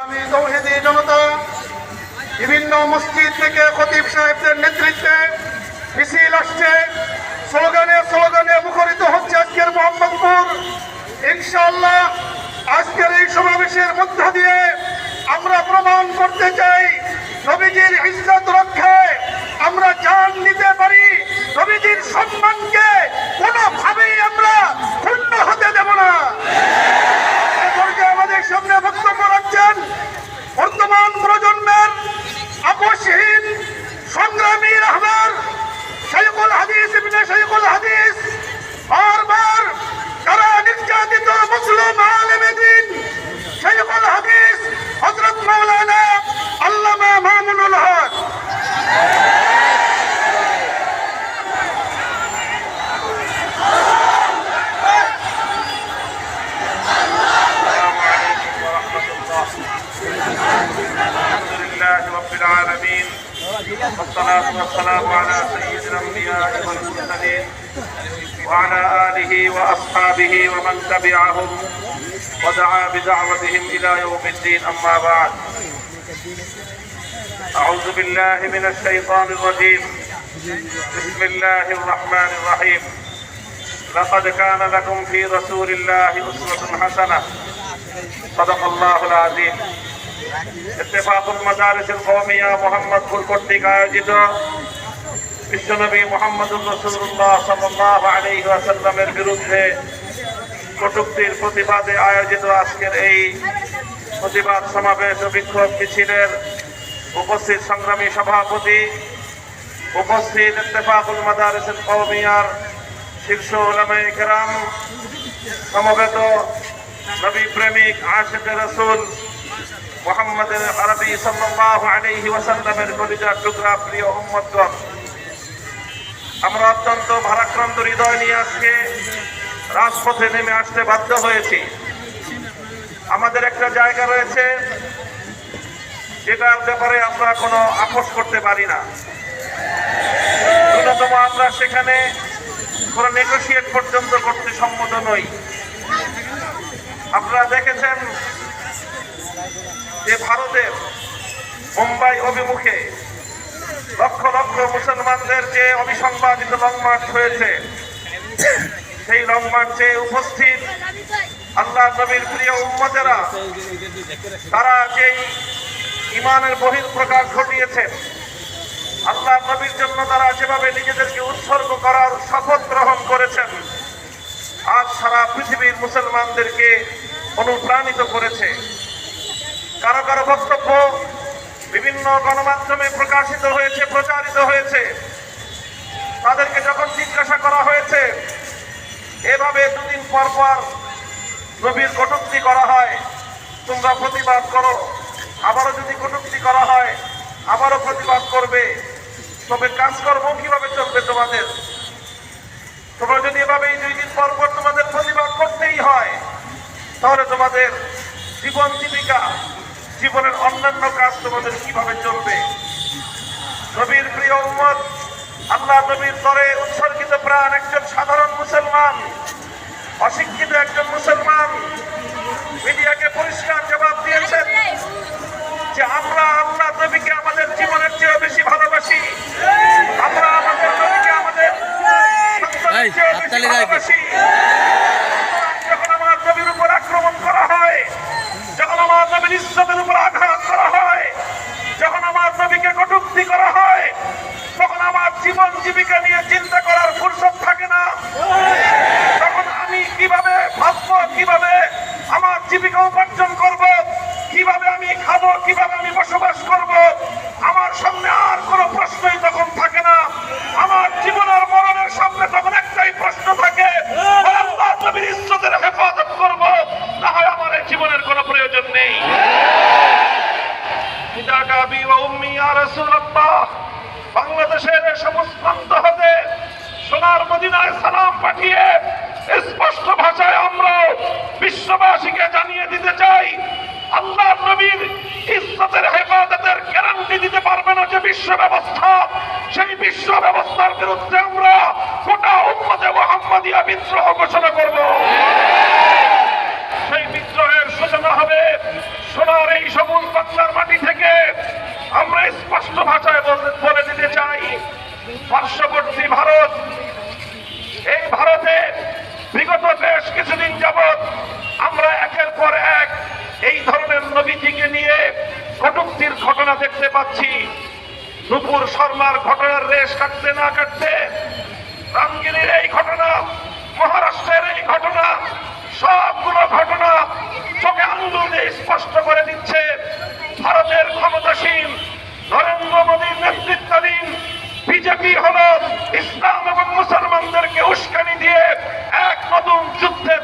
আমি তৌহিদি জনতা বিভিন্ন মসজিদ থেকে খতিব সাহেবদের নেতৃত্বে মিছিল আসছে, স্লোগানে স্লোগানে মুখরিত হচ্ছে আজকের মোহাম্মদপুর। ইনশাআল্লাহ আজকের এই সমাবেশের মধ্য দিয়ে আমরা প্রমাণ করতে চাই নবীজির ইজ্জত রক্ষায় আমরা জান নিতে পারি, নবীজির সম্মানকে কোনোভাবেই আমরা ক্ষুণ্ণ হতে দেব না। আমাদের সামনে বক্তব্য রাখছেন বর্তমান প্রজন্মের আপোষহীন সংগ্রামী রাহবার শাইখুল হাদিস ইবনে শাইখুল হাদিস, বারবার যারা নির্যাতিত মুসলিম আলেমে দ্বীন শাইখুল হাদিস হযরত মাওলানা আল্লামা মামুনুল হক। رب العالمين والصلاة والسلام على سيد الأنبياء والمرسلين وعلى آله وأصحابه ومن تبعهم ودعا بدعوتهم إلى يوم الدين. أما بعد، أعوذ بالله من الشيطان الرجيم. بسم الله الرحمن الرحيم. لقد كان لكم في رسول الله أسوة حسنة. صدق الله العظيم. ইত্তেফাকুল মাদারিসুল কওমিয়া মোহাম্মদপুর কর্তৃক আয়োজিত বিশ্বনবী মুহাম্মদুর রাসূলুল্লাহ সাল্লাল্লাহু আলাইহি ওয়াসাল্লামের বিরুদ্ধে কটূক্তির প্রতিবাদে আয়োজিত আজকের এই প্রতিবাদ সমাবেশ ও বিক্ষোভ মিছিলের উপস্থিত সংগ্রামী সভাপতি, উপস্থিত ইত্তেফাকুল মাদারিসুল কওমিয়ার শীর্ষ উলামায়ে কেরাম, সমবেত নবী প্রেমিক আশিক রাসূল মুহাম্মদ আরবি সাল্লাল্লাহু আলাইহি ওয়াসাল্লামের কলিজার টুকরা প্রিয় উম্মতগণ, আমরা অত্যন্ত ভারাক্রান্ত হৃদয় নিয়ে আজকে রাজপথে নেমে আসতে বাধ্য হয়েছি। আমাদের একটা জায়গা রয়েছে যেটার ব্যাপারে আমরা কোনো আপোষ করতে পারি না। ন্যূনতম আমরা সেখানে কোনো নেগোশিয়েট পর্যন্ত করতে সম্মত নই। আপনারা দেখেছেন যে ভারতের মুম্বাই অভিমুখে লক্ষ লক্ষ মুসলমানদের যে অবিসংবাদিত লং মার্চ হয়েছে, সেই লং মার্চে উপস্থিত আল্লাহ নবীর প্রিয় উম্মতেরা তারা যেই ঈমানের বহিঃপ্রকাশ ঘটিয়েছেন, আল্লাহ নবীর জন্য তারা যেভাবে নিজেদেরকে উৎসর্গ করার শপথ গ্রহণ করেছেন, আজ সারা পৃথিবীর মুসলমানদেরকে অনুপ্রাণিত করেছে। কারো কারো বক্তব্য বিভিন্ন গণমাধ্যমে প্রকাশিত হয়েছে, প্রচারিত হয়েছে। তাদেরকে যখন জিজ্ঞাসা করা হয়েছে এভাবে দুদিন পর পর নবীর কটূক্তি করা হয়, তোমরা প্রতিবাদ করো, আবারও যদি কটূক্তি করা হয় আবারও প্রতিবাদ করবে, তবে কাজকর্ম কিভাবে চলবে তোমাদের? তোমরা যদি এভাবে এই 2 দিন পর পর তোমাদের প্রতিবাদ করতেই হয়, তাহলে তোমাদের জীবন জীবিকা, জীবনের অন্যান্য কাজ তোমাদের কিভাবে চলবে? নবীর প্রিয় উম্মত, আল্লাহ নবীর তরে উৎসর্গিত প্রাণ একজন সাধারণ মুসলমান, অশিক্ষিত একজন মুসলমান মিডিয়াকে পরিষ্কার জবাব দিয়েছেন যে আমরা আল্লাহ নবীকে আমাদের জীবনের চেয়ে বেশি ভালোবাসি, আমরা আমাদের নবীকে আমাদের সন্তানের চেয়ে বেশি ভালোবাসি। যখন আমার নবীর উপর আক্রমণ করা হয়, যখন আমার নবীর ইজ্জতের উপর আঘাত করা হয়, যখন আমার নবীকে কটূক্তি করা হয়, তখন আমার জীবন জীবিকা নিয়ে চিন্তা করার ফুরসত থাকে না। তখন আমি কিভাবে ভাববো, কিভাবে আমার জীবিকা উপার্জন করব, কিভাবে আমি খাবো, কিভাবে আমি বসবাস করব, আমার সামনে আর কোনো প্রশ্নই তখন থাকে না। আমার জীবনের মরণের সামনে তখন একটাই প্রশ্ন থাকে, আল্লাহ নবীর ইজ্জতের হেফাজত করব, না হয় আমার এই জীবনের কোনো প্রয়োজন নেই। পিতাকা আবি ওয়া উম্মি ইয়া রাসূলুল্লাহ, বাংলাদেশের সমস্ত প্রান্ত হতে সোনার মদিনায় সালাম পাঠিয়ে স্পষ্ট ভাষায় আমরা বিশ্ববাসীকে জানিয়ে দিতে চাই, আল্লাহ নবীর ইজ্জতের হেফাজতের গ্যারান্টি দিতে পারবে না যে বিশ্ব ব্যবস্থা, সেই বিশ্ব ব্যবস্থার বিরুদ্ধে আমরা গোটা উম্মতে মুহাম্মাদিয়া বিদ্রোহ ঘোষণা করব। সেই বিদ্রোহের সূচনা হবে সোনার এই সবুজ বাংলার মাটি থেকে। আমরা স্পষ্ট ভাষায় বলে দিতে চাই, পার্শ্ববর্তী ভারত, এই ভারতে বিগত বেশ কিছুদিন যাবৎ আমরা একের পর এক এই ধরনের নবীজিকে নিয়ে কটূক্তির ঘটনা দেখতে পাচ্ছি। নুপুর শর্মার ঘটনার রেশ কাটতে না কাটতে রামগিরির এই ঘটনা, মহারাষ্ট্রের এই ঘটনা, সবগুলো ঘটনা চোখে আঙুল দিয়ে স্পষ্ট করে দিচ্ছে ভারতের ক্ষমতাসীন নরেন্দ্র মোদীর নেতৃত্বাধীন বিজেপি হলো ইসলাম এবং মুসলমানদেরকে উস্কানি দিয়ে এক নতুন যুদ্ধের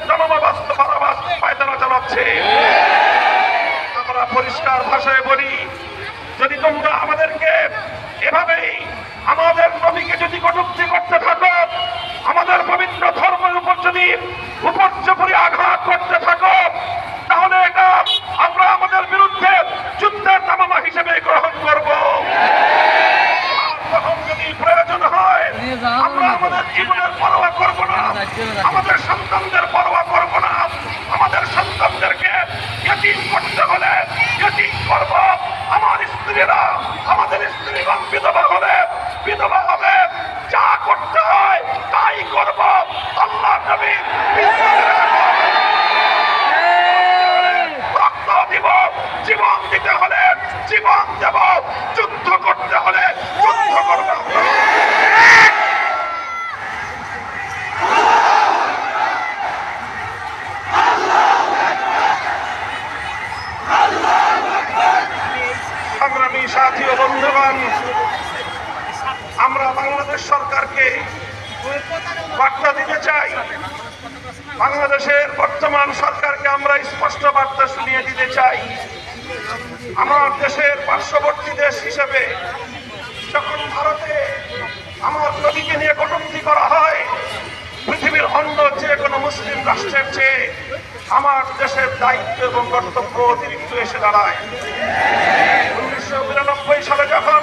পায়তারা চালাচ্ছে। আমরা পরিষ্কার ভাষায় বলি, যদি তোমরা আমাদেরকে এভাবেই আমাদের নবীকে যদি কটূক্তি করতে থাকো, আমাদের পবিত্র ধর্মের উপর যদি উপর্যুপরি আঘাত করতে থাকো, তাহলে এটা আমরা আমাদের বিরুদ্ধে যুদ্ধের তামামা হিসেবে গ্রহণ করব। তখন যদি প্রয়োজন হয় আমরা আমাদের জীবনের পরোয়া করব না, আমাদের সন্তানদের পরোয়া করব না। আমাদের সন্তানদেরকে ইয়তীম করতে হলে ইয়তীম করব। আমার স্ত্রীরা, আমাদের স্ত্রীগণ বিধবা হলে বিধবা হবে। যা করতে হয় তাই করব। আল্লাহ নবী রক্ত দিব, জীবন দিতে হলে জীবন দেব, যুদ্ধ করতে হলে যুদ্ধ করব। সংগ্রামী সাথী ও বন্ধুগণ, আমরা বাংলাদেশ সরকারকে বার্তা দিতে চাই, বাংলাদেশের বর্তমান সরকারকে আমরা স্পষ্ট বার্তা শুনিয়ে দিতে চাই। আমার দেশের পার্শ্ববর্তী দেশ হিসেবে যখন ভারতে আমার নবীকে নিয়ে কটূক্তি করা হয়, পৃথিবীর অন্য যে কোনো মুসলিম রাষ্ট্রের চেয়ে আমার দেশের দায়িত্ব এবং কর্তব্য অতিরিক্ত এসে দাঁড়ায়। 1999 সালে যখন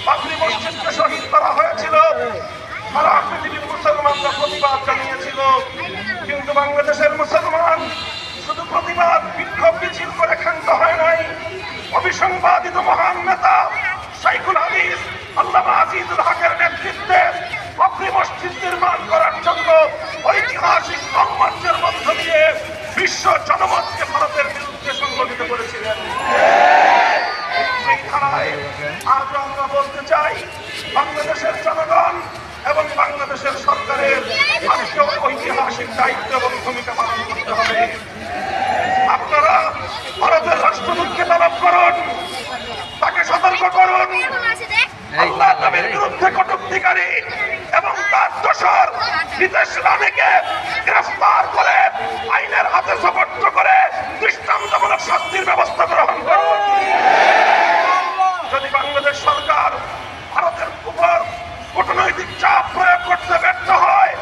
বাবরি মসজিদকে শহীদ করা হয়েছিল, সারা পৃথিবীর মুসলমানরা প্রতিবাদ জানিয়েছিল, কিন্তু বাংলাদেশের মুসলমান শুধু প্রতিবাদ বিক্ষোভ মিছিল করে ক্ষান্ত হয় নাই। অবিসংবাদিত মহান নেতা শাইখুল হাদিস আল্লামা আজিজুল হকের নেতৃত্বে বাবরি মসজিদ নির্মাণ করার জন্য ঐতিহাসিক লংমার্চের মধ্য দিয়ে বিশ্ব জনমতকে ভারতের বিরুদ্ধে সংগঠিত করেছিলেন। এই ধারায় আজ আমরা বলতে চাই, বাংলাদেশের জনগণ এবং বাংলাদেশের সরকারের আজকেও ঐতিহাসিক দায়িত্ব এবং ভূমিকা পালন করতে হবে। আপনারা ভারতের রাষ্ট্রদূতকে তলব করুন, তাকে সতর্ক করুন, আল্লাহ নবীর বিরুদ্ধে কটূক্তিকারী এবং তার দোসর বিদেশ রানীকে গ্রেফতার করে আইনের হাতে সোপর্দ করে দৃষ্টান্তমূলক শাস্তির ব্যবস্থা গ্রহণ করুন। যদি বাংলাদেশ সরকার ভারতের উপর কূটনৈতিক চাপ প্রয়োগ করতে ব্যর্থ হয়,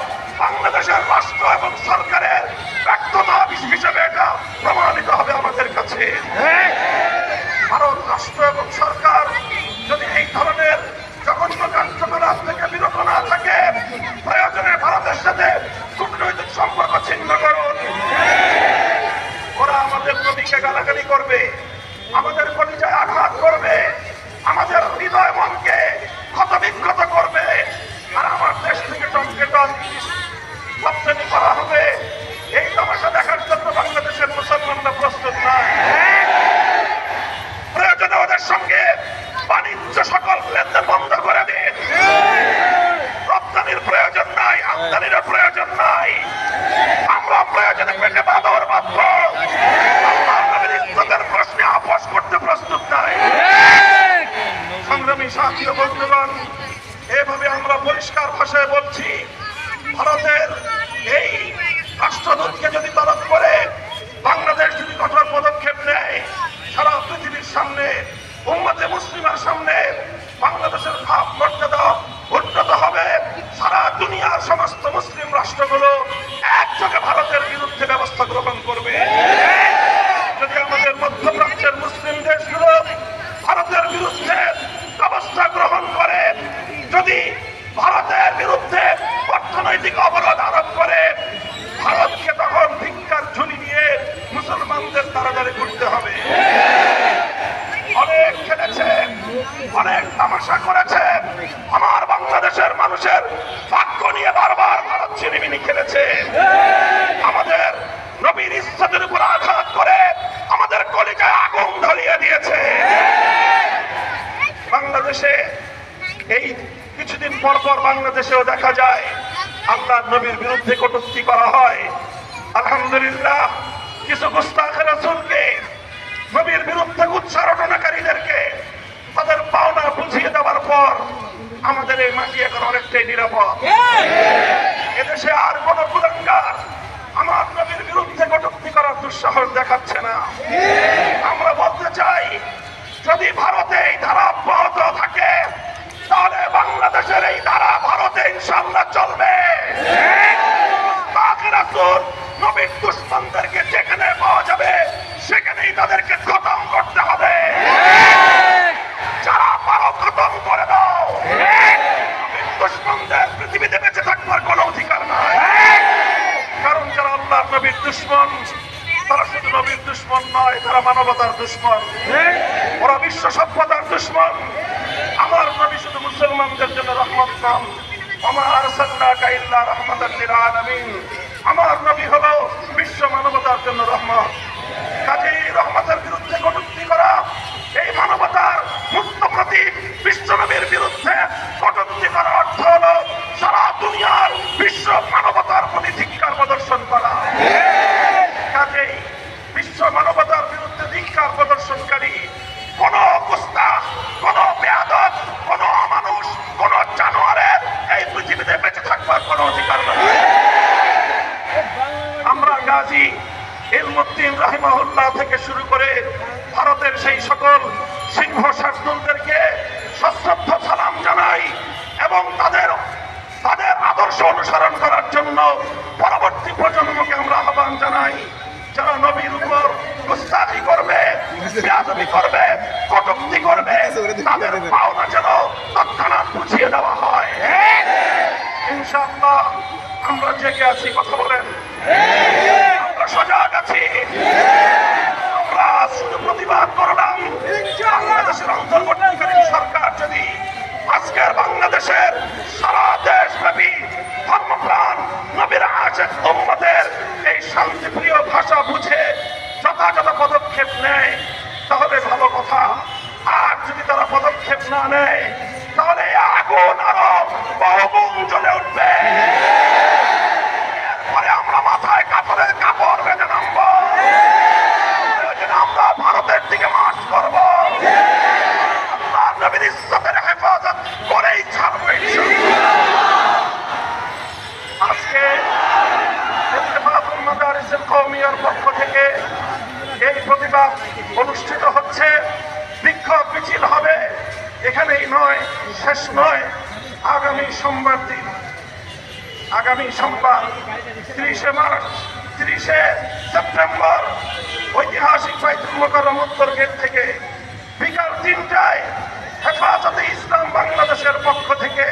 বাংলাদেশের রাষ্ট্র এবং সরকারের ব্যর্থতা হিসেবে এটা প্রমাণিত হবে আমাদের কাছে। ভারত রাষ্ট্র এবং সরকার যদি এই ধরনের জঘন্য কার্যকলাপ থেকে বিরত না থাকে, প্রয়োজনে ভারতের সাথে কূটনৈতিক সম্পর্ক ছিন্ন করুন। ওরা আমাদের নবীকে গালাগালি করবে, আমাদের কলিজায় আঘাত করবে, আমাদের হৃদয় মনকে ক্ষতবিক্ষত করবে, আর আমার দেশ থেকে টনকেটন রপ্তানি করা হবে। এই তামাশা দেখার জন্য বাংলাদেশের মুসলমানরা প্রস্তুত নয়। প্রয়োজনে ওদের সঙ্গে বাণিজ্য সকল লেনদেন বন্ধ করে দিন। রপ্তানির প্রয়োজন নাই, আমদানির প্রয়োজন নাই। আমরা প্রয়োজনে পেটে বাঁধর বাঁধব, আমাদের ইজ্জতের প্রশ্নে আপোষ করতে প্রস্তুত নাই। সংগ্রামী সাথী ও বন্ধুগণ, এভাবে আমরা পরিষ্কার ভাষায় বলছি, ভারতের এই রাষ্ট্রদূতকে যদি তলব করে বাংলাদেশ যদি কঠোর পদক্ষেপ নেয়, সারা পৃথিবীর সামনে, উম্মতে মুসলিমের সামনে বাংলাদেশের ভাব মর্যাদা উন্নত হবে। সারা দুনিয়ার সমস্ত মুসলিম রাষ্ট্রগুলো একযোগে ভারতের বিরুদ্ধে ব্যবস্থা গ্রহণ করবে। যদি আমাদের মধ্যপ্রাচ্যের মুসলিম দেশগুলো ভারতের বিরুদ্ধে ব্যবস্থা গ্রহণ করে, যদি ভারতের বিরুদ্ধে অর্থনৈতিক অবরোধ আরোপ করে, ভারতকে তখন ভিক্ষার ঝুলি নিয়ে মুসলমানদের তাড়াতাড়ি ঘুরতে হবে। অনেক খেলেছে, অনেক তামাশা করেছে, আমার বাংলাদেশের মানুষের ভাগ্য নিয়ে বারবার ভারত ছিনিমিনি খেলেছে। আমাদের নবীর ইজ্জতের উপর আঘাত করে আমাদের কলিজায় আগুন ধরিয়ে দিয়েছে। বাংলাদেশে এই কিছুদিন পর পর বাংলাদেশেও দেখা যায় আল্লাহর নবীর বিরুদ্ধে কটূক্তি করা হয়। আলহামদুলিল্লাহ, কিছু গুস্তাখে রাসূলকে, নবীর বিরুদ্ধে উচ্চারণকারীদেরকে তাদের পাওনা বুঝিয়ে দেওয়ার পর আমাদের এই মাটি এখন অনেকটাই নিরাপদ। এদেশে আর কোন কুলাঙ্গার আমার নবীর বিরুদ্ধে কটূক্তি করার দুঃসাহস দেখাচ্ছে না। আমরা বলতে চাই, যদি ভারতে এই ধারা অব্যাহত থাকে তাহলে বাংলাদেশের এই ধারা ভারতে ইনশাআল্লাহ চলবে। রাসূল নবীর দুশমনদেরকে যেখানে পাওয়া যাবে সেখানেই তাদেরকে খতম করতে হবে। যারা পারো খতম করে দাও। নবীর দুশমনদের পৃথিবীতে বেঁচে থাকবার কোনো অধিকার নাই। কারণ যারা আল্লাহর নবীর দুশমন, তারা শুধু নবীর দুশমন নয়, তারা মানবতার দুশমন, ওরা বিশ্ব সভ্যতার দুশমন। আমার নবী শুধু মুসলমানদের জন্য রহমত নাম, ওমা আরসালনাকা ইল্লা রাহমাতাল লিল আলামিন। আমার নবী হলো বিশ্ব মানবতার জন্য রহমত। কাজেই রহমতের বিরুদ্ধে কটূক্তি করা, এই মানবতার মুক্ত প্রতীক বিশ্ব নবীর বিরুদ্ধে কটূক্তি করার অর্থ হলো সারা দুনিয়ার বিশ্ব মানবতার প্রতি ধিক্কার প্রদর্শন করা। কাজেই বিশ্ব মানবতার বিরুদ্ধে ধিক্কার প্রদর্শনকারী কোন গুস্তাখ, কোন বেয়াদব, কোন অমানুষ, কোন জানোয়ারের এই পৃথিবীতে বেঁচে থাকবার কোন অধিকার নেই। আমরা গাজী ইলমুদ্দিন রাহিমাহুল্লাহ থেকে শুরু করে ভারতের সেই সকল সিংহ শার্দুলদেরকে সশ্রদ্ধ সালাম জানাই এবং তাদের আদর্শ অনুসরণ করার জন্য পরবর্তী প্রজন্মকে আমরা আহ্বান জানাই। যারা নবীর উপর গুস্তাখি করবে, বেয়াদবি করবে, কটূক্তি করবে, তাদের পাওনা যেন তৎক্ষণাৎ বুঝিয়ে দেওয়া হয়। ইনশাআল্লাহ আমরা জেগে আছি, কথা বলেন, আমরা সজাগ আছি। আমরা শুধু প্রতিবাদ করলাম, বাংলাদেশের অন্তর্বর্তীকালীন সরকার যদি আজকের বাংলাদেশের সারা দেশব্যাপী ধর্মপ্রাণ নবীর আশিক উম্মতের এই শান্তিপ্রিয় ভাষা বুঝে যথাযথ পদক্ষেপ নেয় তাহলে ভালো কথা। আর যদি তারা পদক্ষেপ না নেয় তাহলে আগুন আরো বহুগুণ জ্বলে উঠবে। এরপরে আমরা মাথায় কাপড়ের কাপড় বেঁধে নামবো, আমরা ভারতের দিকে মার্চ করবো। আল্লাহর নবীর ইজ্জতের হেফাজত করেই ছাড়বো ইনশাআল্লাহ। আজকে ইত্তেফাকুল মাদারিসুল কওমিয়ার পক্ষ থেকে এই প্রতিবাদ অনুষ্ঠিত হচ্ছে, বিক্ষোভ মিছিল হবে। এখানেই নয়, শেষ নয়, আগামী সোমবার 30 মার্চ, 30 সেপ্টেম্বর ঐতিহাসিক বাইতুল মুকাররম উত্তর গেট থেকে বিকাল 3টায় হেফাজতে ইসলাম বাংলাদেশের পক্ষ থেকে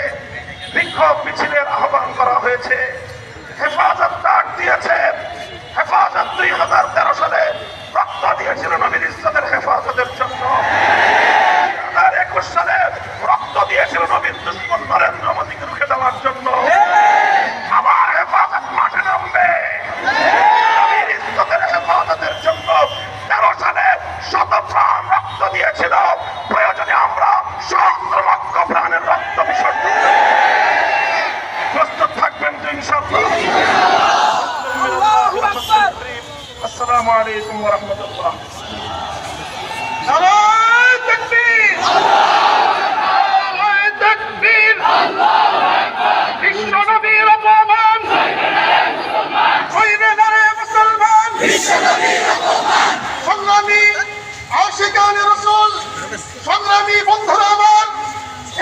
বিক্ষোভ মিছিলের আহ্বান করা হয়েছে। হেফাজত ডাক দিয়েছে, হেফাজত 2013 সালে রক্ত দিয়েছিল নবীর ইজ্জতের হেফাজতের জন্য, 2021 সালে রক্ত দিয়েছিল নবীর দুশমন নরেন্দ্র মোদীকে রুখে দেওয়ার জন্য। আমার হেফাজত মাঠে নামবে নবীর ইজ্জতের হেফাজতের জন্য। 13 সালে শত প্রাণ রক্ত দিয়েছিল, প্রয়োজনে আমরা সহস্র লক্ষ প্রাণের রক্ত বিসর্জন দেব। প্রস্তুত থাকবেন তো ইনশাআল্লাহ। আসসালামু আলাইকুম ওয়া রাহমাতুল্লাহ। নারায়ে তাকবীর, নারায়ে তাকবীর, আল্লাহু আকবার। বিশ্ব নবীর অপমান হইবে না রে মুসলমান, বিশ্ব নবীর অপমান। সংগ্রামী আশিকানে রাসূল, সংগ্রামী বন্ধুরা আমার,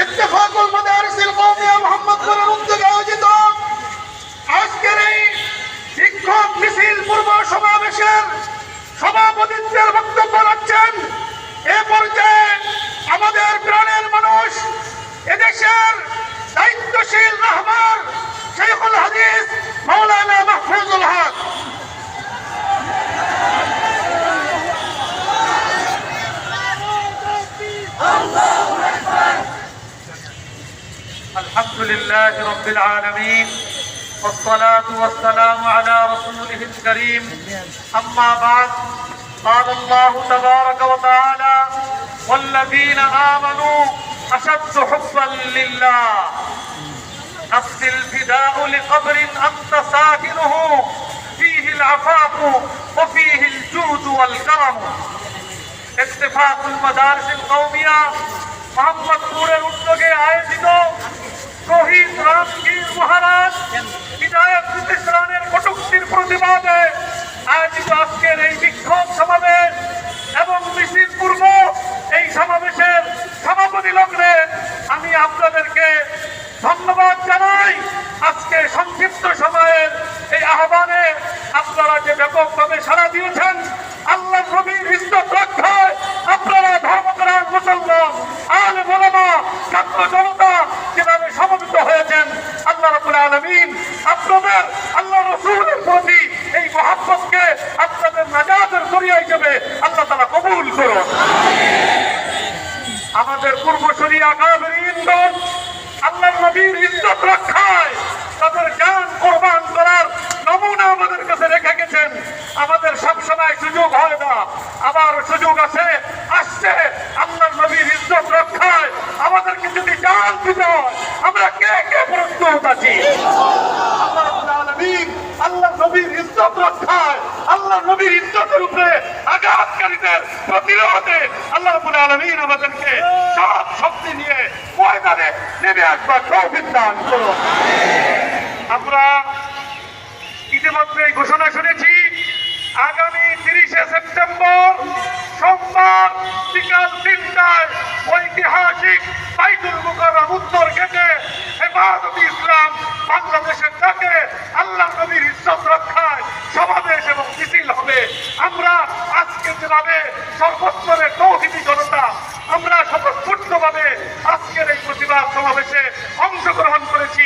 ইত্তেফাকুল মাদারিসুল কওমিয়া মুহাম্মদপুরের উদ্যোগে আয়োজিত আজকের এই বিক্ষোভ মিছিল পূর্ব সমাবেশের সভাপতিত্বের বক্তব্য রাখছেন এ পর্যায়ে আমাদের প্রাণের মানুষ, এদেশের দায়িত্বশীল রাহবার শাইখুল হাদিস মাওলানা মাহফুজুল হক। لله رب العالمين والصلاة والسلام على رسوله الكريم أما بعد قال الله تبارك وتعالى والذين آمنوا أشد حبا لله نفس الفداء لقبر أنت ساكنه فيه العفاف وفيه الجود والكرم اتفاق المدارس القومية মোহাম্মদপুরের উদ্যোগে আয়োজিত শহীদ রামগীর মহারাজ বিধায়ক প্রতিষ্ঠানের কটূক্তির প্রতিবাদে আয়োজিত আজকের এই বিক্ষোভ সমাবেশ এবং মিছিল পূর্ব এই সমাবেশের সমাপনী লগ্নে আমি আপনাদেরকে ধন্যবাদ জানাই। আজকে সংক্ষিপ্ত সময়ের এই আহ্বানে আপনারা যে ব্যাপকভাবে সাড়া দিয়েছেন, আল্লাহ নবীর ইজ্জত রক্ষায় আপনারা ধর্মপ্রাণ মুসলমান আলেম ওলামা ছাত্র জনতা যেভাবে সমবেত হয়েছেন, আল্লাহ রাব্বুল আলামিন আপনাদের আল্লাহ রাসূলের প্রতি এই মহব্বতকে আপনাদের নাজাতের জরিয়া হিসেবে আল্লাহ তাআলা কবুল করুন। আমাদের পূর্বসূরি আকাবেরিনগণ আল্লাহ নবীর ইজ্জত রক্ষায় তাদের জান কোরবান করার নমুনা আমাদের কাছে রেখে গেছেন। আমাদের সবসময় সুযোগ হয় না, আবার সুযোগ আসে আসছে আল্লাহ নবীর ইজ্জত রক্ষায় আমাদেরকে যদি জান দিতে হয়, আমরা কে কে প্রস্তুত আছি? আল্লাহ রাব্বুল আলামিন আল্লাহ নবীর ইজ্জত রক্ষায় আল্লাহ নবীর ইজ্জতের উপরে আঘাতকারীদের প্রতিরোধে আল্লাহ রাব্বুল আলামিন আমাদেরকে সব শক্তি নিয়ে ময়দানে নেমে আসবার তৌফিক দান করুন। আমরা ইতিমধ্যে ঘোষণা শুনেছি আগামী 30শে সেপ্টেম্বর সোমবার বিকাল 3টায় ঐতিহাসিক বাইতুল মুকাররম উত্তর গেটে হেফাজতে ইসলাম বাংলাদেশের ডাকে আল্লাহ নবীর ইজ্জত রক্ষায় সমাবেশ এবং মিছিল হবে। আমরা আজকে যেভাবে সর্বস্তরের তৌহিদি জনতা আমরা স্বতঃস্ফূর্তভাবে আজকের এই প্রতিবাদ সমাবেশে অংশগ্রহণ করেছি,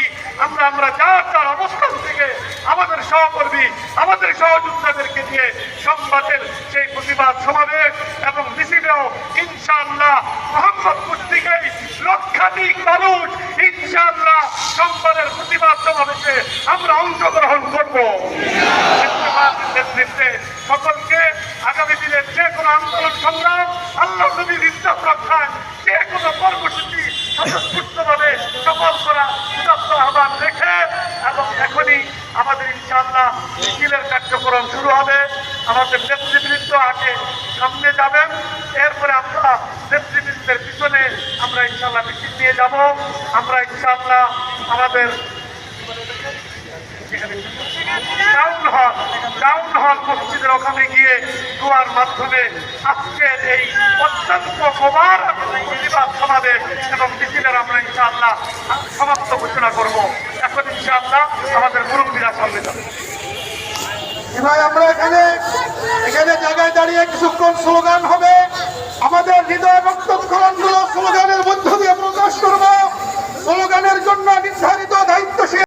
আমরা যার অবস্থান থেকে আমাদের সহকর্মী আমাদের সহযোদ্ধাদেরকে দিয়ে সংবাদের সেই প্রতিবাদ সমাবেশ এবং মিছিলেও ইনশাআল্লাহ মোহাম্মদপুর থেকেই লক্ষাধিক মানুষ ইনশাআল্লাহ সংবাদের প্রতিবাদ সমাবেশে আমরা অংশগ্রহণ করব। নেতৃত্বে সকলকে আগামী দিনের যে কোনো আন্দোলন সংগ্রাম আল্লাহ নবীর ইজ্জত রক্ষায় যে কোনো কর্মসূচি স্বতঃস্ফূর্তভাবে সফল করা উদাত্ত আহ্বান রেখে এবং এখনই আমাদের ইনশাআল্লাহ মিছিলের কার্যক্রম শুরু হবে। আমাদের নেতৃবৃন্দ আগে সামনে যাবেন, এরপরে আমরা নেতৃবৃন্দের পিছনে আমরা ইনশাআল্লাহ মিছিল নিয়ে যাব। আমরা ইনশাআল্লাহ আমাদের টাউন হল মসজিদের ওখানে গিয়ে দোয়ার মাধ্যমে আজকের এই অত্যন্ত মোবারক প্রতিবাদ সমাবেশ এবং মিছিলের আমরা ইনশাআল্লাহ সমাপ্ত ঘোষণা করব। এখন ইনশাআল্লাহ আমাদের মুরব্বীরা সামনে যাবে। ভাই আমরা এখানে জায়গায় দাঁড়িয়ে কিছুক্ষণ স্লোগান হবে, আমাদের হৃদয় রক্তক্ষরণগুলো স্লোগানের মধ্য দিয়ে প্রকাশ করব। স্লোগানের জন্য নির্ধারিত